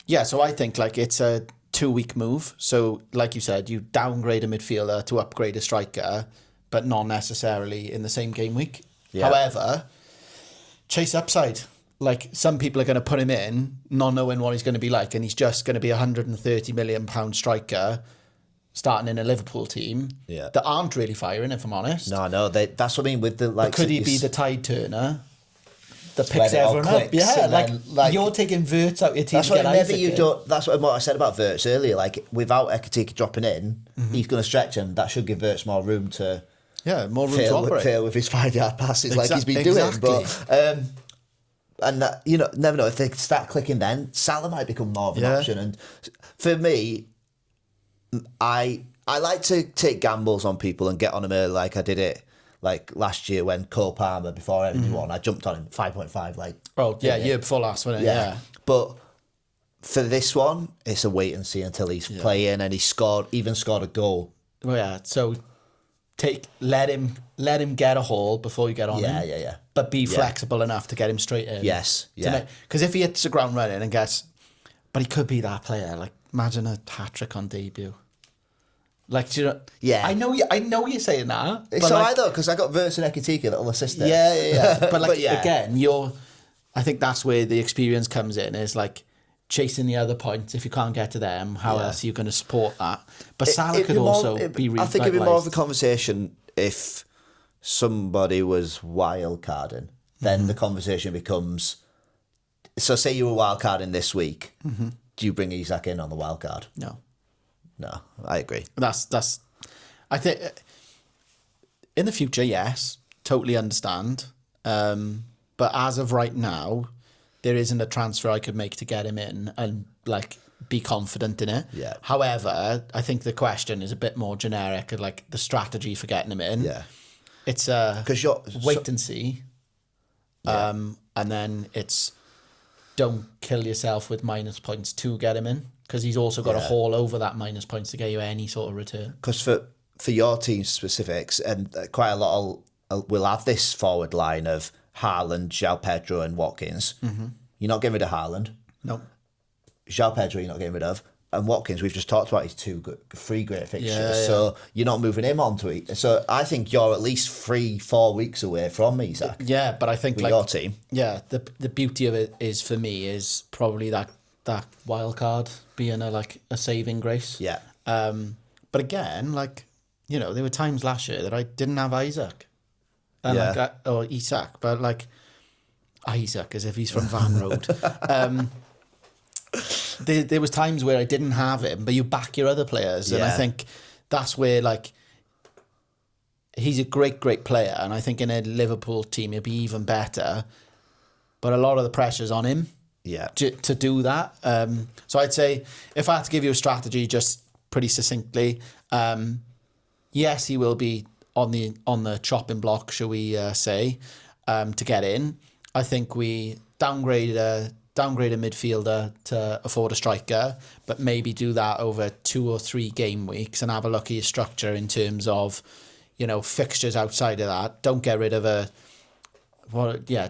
Yeah. So I think like it's a 2-week move. So like you said, you downgrade a midfielder to upgrade a striker, but not necessarily in the same game week. Yeah. However, chase upside. Like some people are going to put him in, not knowing what he's going to be like, and he's just going to be a £130 million striker starting in a Liverpool team that aren't really firing, if I'm honest. No, that's what I mean with the like. But could he be the tide turner that picks everyone up? Yeah, like you're taking Verts out your team. That's what That's what I said about Verts earlier. Like without Ekitike dropping in, he's going to stretch him. That should give Verts more room to more room to operate. Fail with his 5-yard passes like he's been doing. But and that, never know if they start clicking. Then Salah might become more of an option. And for me, I like to take gambles on people and get on them early. Like I did it like last year when Cole Palmer before everyone won. I jumped on him 5.5. Like year before last, wasn't it? Yeah. But for this one, it's a wait and see until he's playing, and he scored a goal. Well, yeah. So let him get a haul before you get on him. Yeah. But be flexible enough to get him straight in. Yes, yeah. Because if he hits the ground running and gets... But he could be that player. Like, imagine a hat-trick on debut. Like, do you know... Yeah. I know you're saying that. It's all right, though, because I got Verts and Ekitike that'll assist it. Yeah. But, again, I think that's where the experience comes in, is, like, chasing the other points. If you can't get to them, how else are you going to support that? But Salah could also be revitalised. I think it'd be more of a conversation if somebody was wild carding. Then the conversation becomes, so say you were wild carding this week, do you bring Isak in on the wild card? No, I agree. That's I think in the future, yes, totally understand. But as of right now, there isn't a transfer I could make to get him in and like be confident in it. Yeah. However, I think the question is a bit more generic, like the strategy for getting him in. Yeah. It's wait and see. And then it's don't kill yourself with minus points to get him in. because he's also got to haul over that minus points to get you any sort of return. Because for your team specifics, and quite a lot will have this forward line of Haaland, João Pedro and Watkins. Mm-hmm. You're not getting rid of Haaland. No. João Pedro you're not getting rid of. And Watkins, we've just talked about his three great fixtures. Yeah. So you're not moving him on to it. So I think you're at least 3-4 weeks away from me, Zach. Yeah, but I think with your team. Yeah, the beauty of it is, for me, is probably that wild card being a saving grace. Yeah. But again, there were times last year that I didn't have Isaac. And or Isak, but Isaac, as if he's from Van Road. There was times where I didn't have him, but you back your other players, and I think that's where he's a great player, and I think in a Liverpool team he'll be even better. But a lot of the pressure's on him, to do that. So I'd say if I had to give you a strategy, just pretty succinctly, yes, he will be on the chopping block, shall we say, to get in. I think we downgrade a midfielder to afford a striker, but maybe do that over 2 or 3 game weeks and have a look at your structure in terms of, fixtures outside of that. Don't get rid of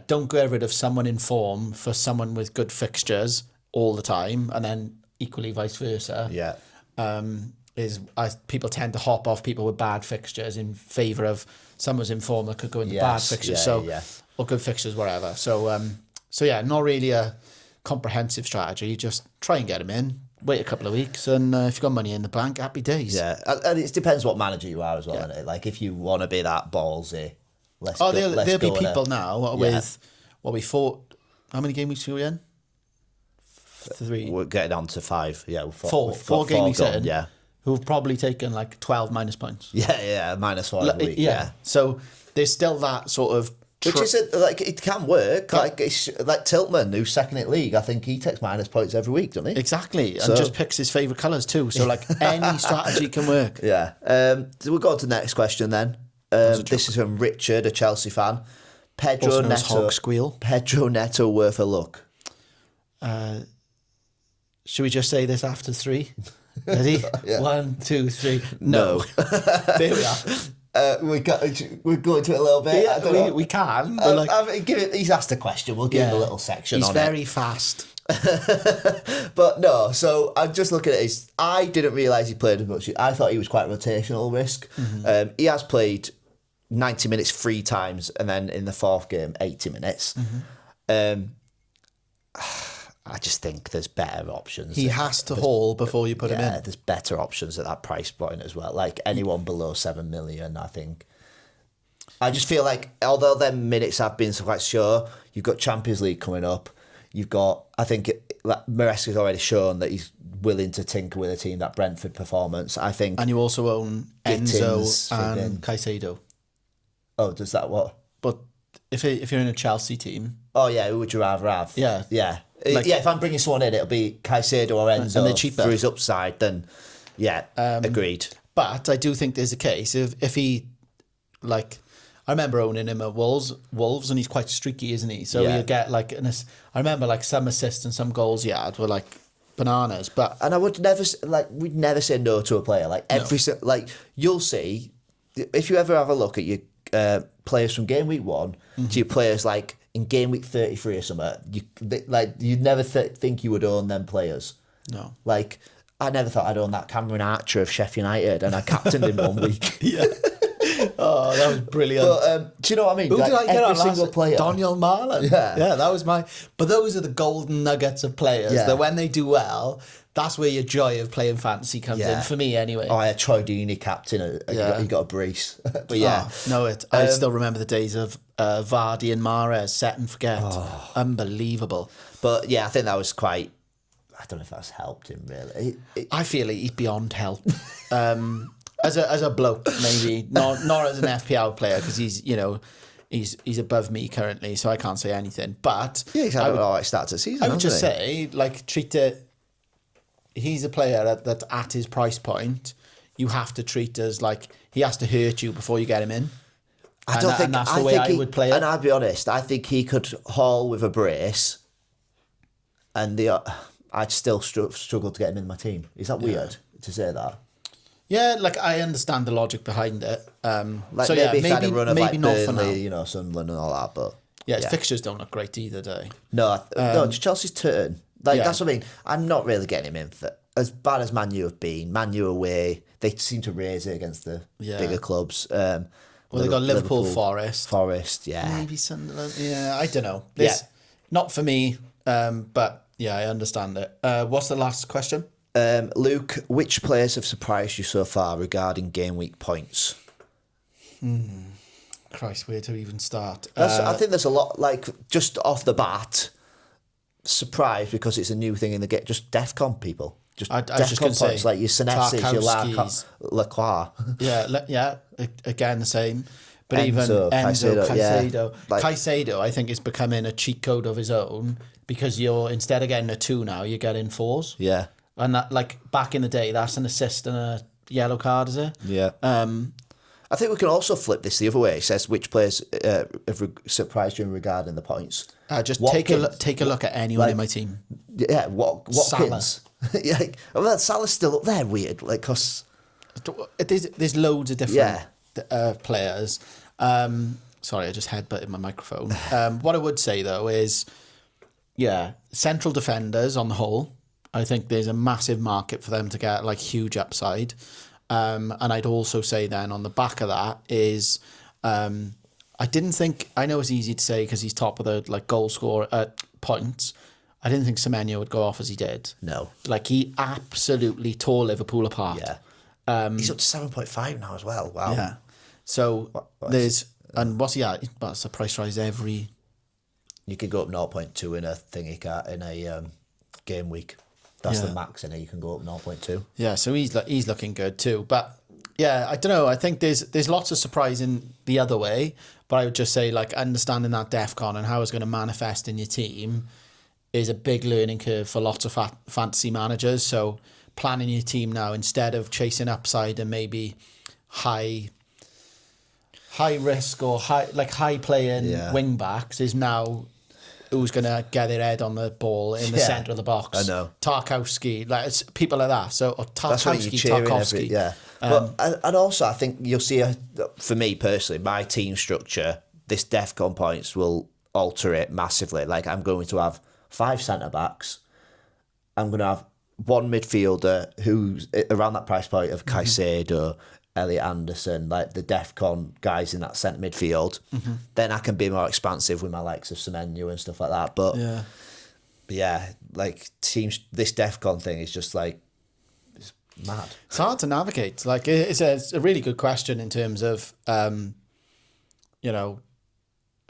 don't get rid of someone in form for someone with good fixtures all the time, and then equally vice versa. Yeah. People tend to hop off people with bad fixtures in favour of someone's in form that could go into bad fixtures. Or good fixtures, whatever. So not really a comprehensive strategy. Just try and get him in, wait a couple of weeks, and if you've got money in the bank, happy days. Yeah, and it depends what manager you are as well, isn't it? Like, if you want to be that ballsy, there'll be people now with what we thought. How many game weeks are we in? 3. We're getting on to 5. Yeah, 4 game weeks in. Yeah, who've probably taken 12 minus points. Yeah, -4 every week. Yeah. So there's still that sort of. Which is it can work. It's like Tiltman, who's second in league. I think he takes minus points every week, doesn't he? Exactly, and just picks his favourite colours too. So any strategy can work. Yeah. So we'll go on to the next question then. This is from Richard, a Chelsea fan. Pedro Neto worth a look. Should we just say this after 3? Ready? 1, 2, 3. No. There we are. We're going to it a little bit. Yeah, we can. He's asked a question. We'll give him a little section on it. He's very fast. But no, so I'm just looking at his. I didn't realise he played as much. I thought he was quite rotational risk. Mm-hmm. He has played 90 minutes 3 times, and then in the 4th game, 80 minutes. Mm-hmm. I just think there's better options. He has to haul before you put him in. Yeah, there's better options at that price point as well. Like anyone below 7 million, I think. I just feel like, although them minutes have been quite sure, you've got Champions League coming up. You've got, I think, Maresca's already shown that he's willing to tinker with a team, that Brentford performance. I think. And you also own Enzo Gittins, and Caicedo. Oh, does that what? But if you're in a Chelsea team. Oh, yeah, who would you rather have? Yeah. Yeah. If I'm bringing someone in, it'll be Caicedo or Enzo. And they're cheaper. For his upside, then, agreed. But I do think there's a case if he, I remember owning him at Wolves, and he's quite streaky, isn't he? So you get I remember some assists and some goals he had were bananas. And I would never we'd never say no to a player. You'll see if you ever have a look at your players from game week 1 to your players in game week 33 or something, you'd never think you would own them players. No. I never thought I'd own that Cameron Archer of Sheffield United, and I captained him 1 week. Yeah. Oh, that was brilliant. But do you know what I mean? Who did I get every on single last? player. Daniel Marlon. Yeah, that was my. But those are the golden nuggets of players that when they do well, that's where your joy of playing fantasy comes in, for me anyway. Oh, I had Troy Deeney captain. He got a brace. But yeah. I still remember the days of Vardy and Mahrez, set and forget. Oh. Unbelievable. But yeah, I think that was quite. I don't know if that's helped him really. I feel he's beyond help. As a bloke, maybe not as an FPL player, because he's above me currently, so I can't say anything. But he's had an alright start to the season. I would just say, treat it. He's a player that's at his price point. You have to treat as he has to hurt you before you get him in. I think that's the way I would play it. And I'll be honest, I think he could haul with a brace, and I'd still struggle to get him in my team. Is that weird to say that? Yeah, like I understand the logic behind it. Like so maybe if I had a maybe run of like not for now. Burnley, Sunderland and all that, but His fixtures don't look great either, do they? no, it's Chelsea's turn. Like that's what I mean. I'm not really getting him in for as bad as Man U have been. Man U away, they seem to raise it against the bigger clubs. Well, they got Liverpool, Forest, maybe Sunderland. Yeah, I don't know. Not for me. But yeah, I understand it. What's the last question? Luke, which players have surprised you so far regarding game week points? Christ, where to even start? I think there's a lot, like, just off the bat, surprised because it's a new thing in the game. Just DEFCON people. Just I was just going to say, like your Senessis, your Lacroix. Yeah, again, the same. But Enzo, even Caicedo. Yeah. Like, Caicedo, I think, is becoming a cheat code of his own because instead of getting a 2 now, you're getting 4s. Yeah. And that, like, back in the day, that's an assist and a yellow card, is it? Yeah. I think we can also flip this the other way. It says which players have surprised you regarding the points. Just take a look at anyone in my team. Yeah, Watkins. Yeah, well, Salah's still up there, weird. Like, cause there's loads of different players. Sorry, I just headbutted my microphone. What I would say though is, central defenders on the whole. I think there's a massive market for them to get like huge upside. And I'd also say then on the back of that is, I know it's easy to say because he's top of the like goal score at points. I didn't think Semenyo would go off as he did. No. Like he absolutely tore Liverpool apart. Yeah. He's up to 7.5 now as well. Wow. Yeah. So and what's he at? Well, it's a price rise every. You could go up 0.2 in a in a game week. That's the max in it. You can go up 0.2. Yeah, so he's looking good too. But yeah, I don't know. I think there's lots of surprise in the other way. But I would just say like understanding that DEFCON and how it's going to manifest in your team is a big learning curve for lots of fantasy managers. So planning your team now instead of chasing upside and maybe high risk or high playing wing backs is now who's going to get their head on the ball in the centre of the box. I know. Tarkowski, like it's people like that. So Tarkowski. And also I think you'll see, for me personally, my team structure, this DEFCON points will alter it massively. Like I'm going to have 5 centre-backs. I'm going to have one midfielder who's around that price point of Caicedo, Elliot Anderson, like the DEFCON guys in that centre midfield. Then I can be more expansive with my likes of Semenyo and stuff like that. But yeah, like teams, this DEFCON thing is just like, it's mad. It's hard to navigate. Like it's a really good question in terms of,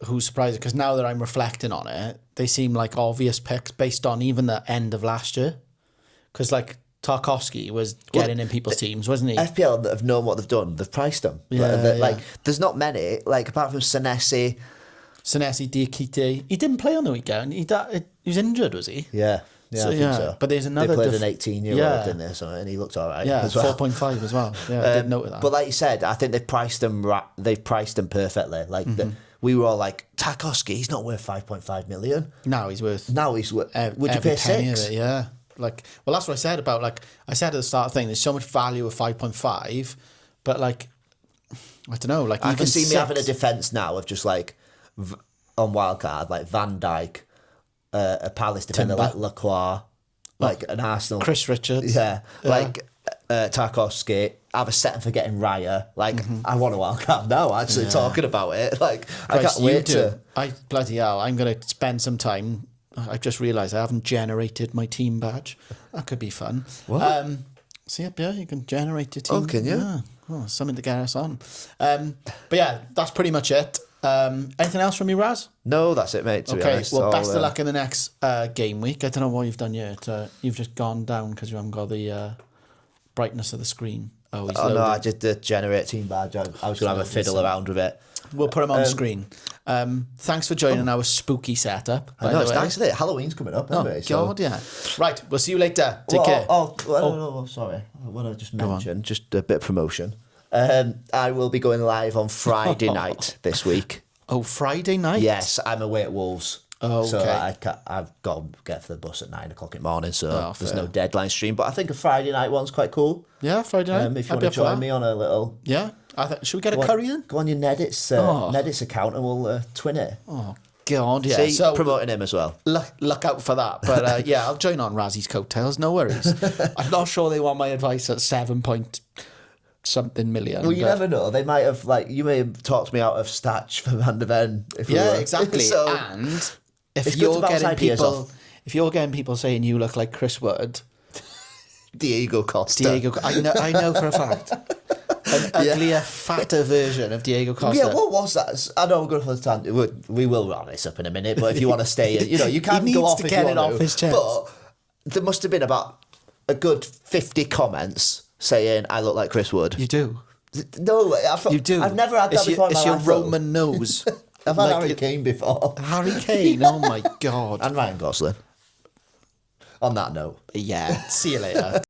who's surprised, because now that I'm reflecting on it, they seem like obvious picks based on even the end of last year. Because like Tarkowski was getting in people's teams, wasn't he? FPL that have known what they've done, they've priced them. Like there's not many, like apart from Senesi, Diakite. He didn't play on the weekend. He was injured, was he? Yeah. Yeah, I think so. But there's another. They played an 18-year-old in there, and he looked all right. Yeah, as well. 4.5 as well. Yeah, I did note that. But like you said, I think they've priced them. They've priced them perfectly. Like we were all like, Tarkowski, he's not worth 5.5 million. Now he's worth. Would you pay 6? Yeah. Like, well, that's what I said about. Like, I said at the start of the thing, there's so much value of 5.5, but like, I don't know. Like, I even can see 6, me having a defence now of just like on Wildcard, like Van Dijk, a Palace defender like Lacroix. Like an Arsenal. Chris Richards. Yeah. Like Tarkowski. I have a setting for getting Raya. Like, I want a wildcard now, actually, talking about it. Like, I can't wait to. Bloody hell, I'm going to spend some time. I've just realised I haven't generated my team badge. That could be fun. What? So, yeah, you can generate your team. Oh, can you? Yeah. Oh, something to get us on. But yeah, that's pretty much it. Anything else from you, Raz? No, that's it, mate, to be honest. Well, best of luck in the next game week. I don't know what you've done yet. You've just gone down because you haven't got the brightness of the screen. Oh, no, I just did generate team badge. I was going to have a fiddle around with it. We'll put them on the screen. Thanks for joining our spooky setup. I know, it's nice, isn't it? Halloween's coming up, anyway. God, yeah. Right, we'll see you later. Take care. Sorry. What I just mentioned, just a bit of promotion. I will be going live on Friday night this week. Oh, Friday night? Yes, I'm away at Wolves. Oh, So okay. I've got to get for the bus at 9 o'clock in the morning, so there's fair. no deadline stream. But I think a Friday night one's quite cool. Yeah, Friday night. If you I'd want be to up for join that. me on a little... Yeah. Should we get a curry in? Go on your Nedit's account and we'll twin it. Oh, God, yeah. See, So promoting him as well. look out for that. But yeah, I'll join on Razzy's coattails, no worries. I'm not sure they want my advice at 7 point something million. Well, you never know. They might have, you may have talked me out of Statch for Van der Ven. Yeah, exactly. So, and if it's good you're to bounce getting ideas people, off. if you're getting people saying you look like Chris Wood, Diego Costa. I know for a fact, an uglier, fatter version of Diego Costa. Yeah, what was that? I know we're going for the time. We will wrap this up in a minute, but if you want to stay, you can He go needs off to if get you it want off to. his chest. But there must have been about a good 50 comments saying I look like Chris Wood. You do. No, You do. I've never had that before in It's my your life, though. Roman nose. I've had Harry Kane before. Harry Kane, oh my God. And Ryan Gosling. On that note. Yeah, see you later.